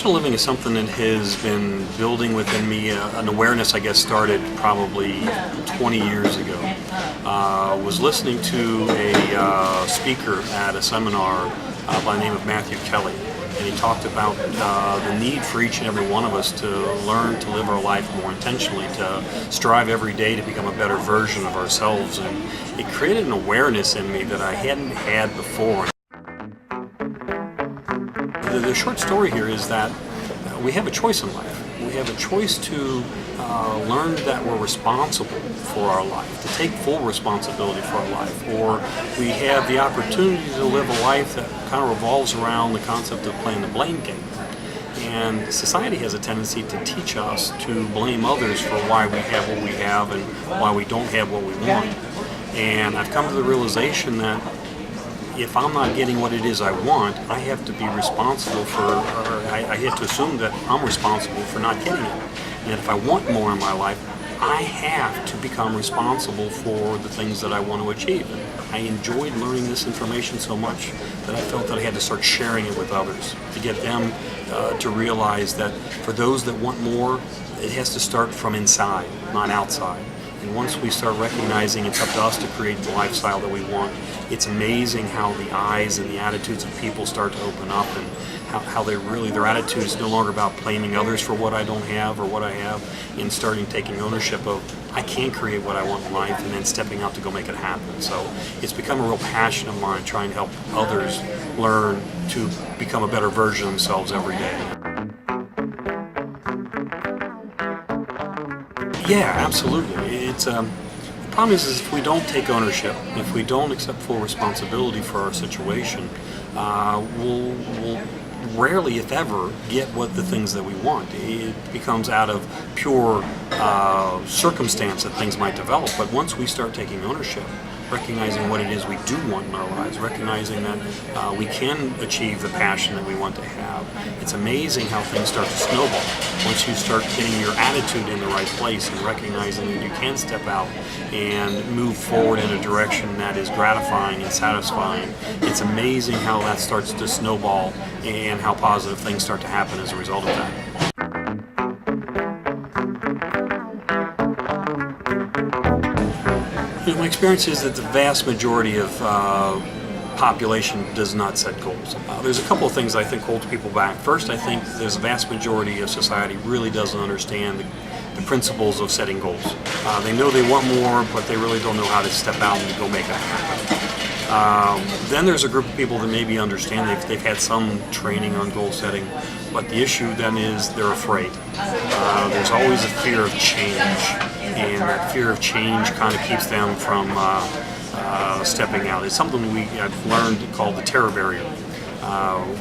Intentional living is something that has been building within me. An awareness, I guess, started probably 20 years ago. Was listening to a speaker at a seminar by the name of Matthew Kelly, and he talked about the need for each and every one of us to learn to live our life more intentionally, to strive every day to become a better version of ourselves. And it created an awareness in me that I hadn't had before. The short story here is that we have a choice in life. We have a choice to learn that we're responsible for our life, to take full responsibility for our life, or we have the opportunity to live a life that kind of revolves around the concept of playing the blame game. And society has a tendency to teach us to blame others for why we have what we have and why we don't have what we want. And I've come to the realization that if I'm not getting what it is I want, I have to be responsible for, or I have to assume that I'm responsible for not getting it. And if I want more in my life, I have to become responsible for the things that I want to achieve. And I enjoyed learning this information so much that I felt that I had to start sharing it with others to get them to realize that for those that want more, it has to start from inside, not outside. And once we start recognizing it's up to us to create the lifestyle that we want, it's amazing how the eyes and the attitudes of people start to open up, and how they really, their attitude is no longer about blaming others for what I don't have or what I have, and starting taking ownership of, I can create what I want in life, and then stepping out to go make it happen. So it's become a real passion of mine, trying to help others learn to become a better version of themselves every day. Yeah, absolutely. It's the problem is if we don't take ownership, if we don't accept full responsibility for our situation, we'll rarely, if ever, get what the things that we want. It becomes out of pure circumstance that things might develop. But once we start taking ownership, recognizing what it is we do want in our lives, recognizing that we can achieve the passion that we want to have, it's amazing how things start to snowball. Once you start getting your attitude in the right place and recognizing that you can step out and move forward in a direction that is gratifying and satisfying, it's amazing how that starts to snowball and how positive things start to happen as a result of that. My experience is that the vast majority of population does not set goals. There's a couple of things I think holds people back. First, I think there's a vast majority of society really doesn't understand the principles of setting goals. They know they want more, but they really don't know how to step out and go make it happen. Then there's a group of people that maybe understand, they've had some training on goal setting, but the issue then is they're afraid. There's always a fear of change, and that fear of change kind of keeps them from stepping out. It's something I've learned called the terror barrier.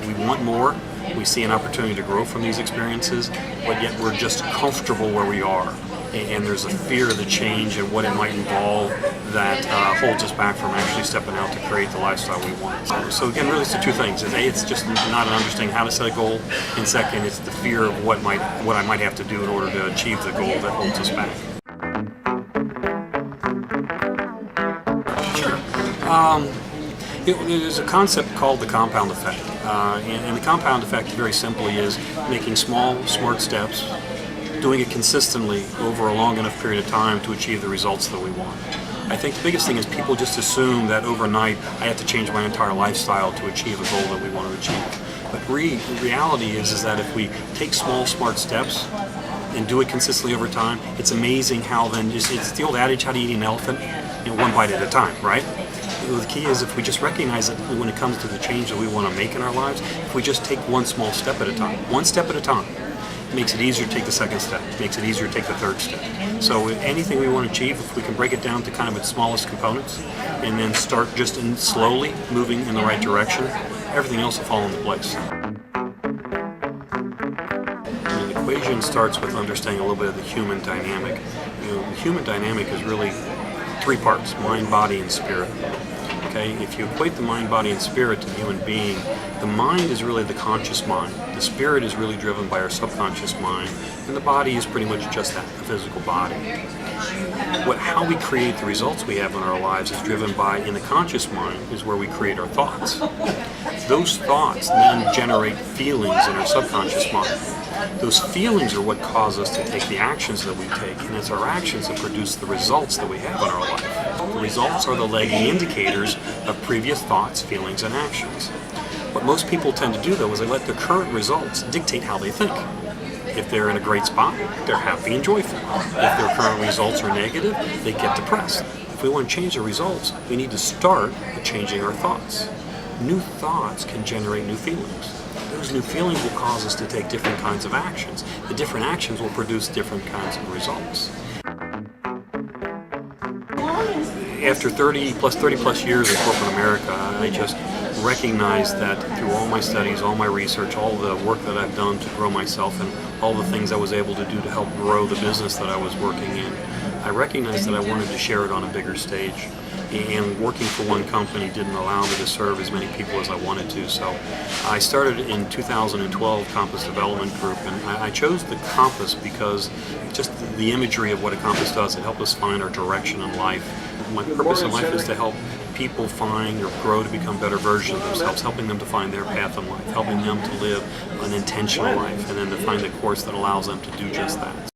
We want more, we see an opportunity to grow from these experiences, but yet we're just comfortable where we are. And there's a fear of the change and what it might involve that holds us back from actually stepping out to create the lifestyle we want. So again, really it's the two things. It's just not understanding how to set a goal, and second, it's the fear of what I might have to do in order to achieve the goal that holds us back. There's a concept called the compound effect, and the compound effect very simply is making small, smart steps, doing it consistently over a long enough period of time to achieve the results that we want. I think the biggest thing is people just assume that overnight I have to change my entire lifestyle to achieve a goal that we want to achieve. But reality is that if we take small, smart steps and do it consistently over time, it's amazing how then it's the old adage, how to eat an elephant, one bite at a time, right? The key is if we just recognize that when it comes to the change that we want to make in our lives, if we just take one small step at a time, one step at a time, it makes it easier to take the second step, it makes it easier to take the third step. So anything we want to achieve, if we can break it down to kind of its smallest components and then start just slowly moving in the right direction, everything else will fall into place. And the equation starts with understanding a little bit of the human dynamic. The human dynamic is really three parts: mind, body, and spirit. Okay, if you equate the mind, body, and spirit to the human being, the mind is really the conscious mind. The spirit is really driven by our subconscious mind, and the body is pretty much just that, the physical body. How we create the results we have in our lives is driven by, in the conscious mind, is where we create our thoughts. Those thoughts then generate feelings in our subconscious mind. Those feelings are what cause us to take the actions that we take, and it's our actions that produce the results that we have in our life. The results are the lagging indicators of previous thoughts, feelings, and actions. What most people tend to do, though, is they let their current results dictate how they think. If they're in a great spot, they're happy and joyful. If their current results are negative, they get depressed. If we want to change the results, we need to start with changing our thoughts. New thoughts can generate new feelings. Those new feelings will cause us to take different kinds of actions. The different actions will produce different kinds of results. After 30 plus years in corporate America, I just recognized that through all my studies, all my research, all the work that I've done to grow myself, and all the things I was able to do to help grow the business that I was working in, I recognized that I wanted to share it on a bigger stage. And working for one company didn't allow me to serve as many people as I wanted to. So I started in 2012 Compass Development Group, and I chose the compass because just the imagery of what a compass does, it helped us find our direction in life. My purpose in life is to help people find or grow to become better versions of themselves, helping them to find their path in life, helping them to live an intentional life, and then to find a course that allows them to do just that.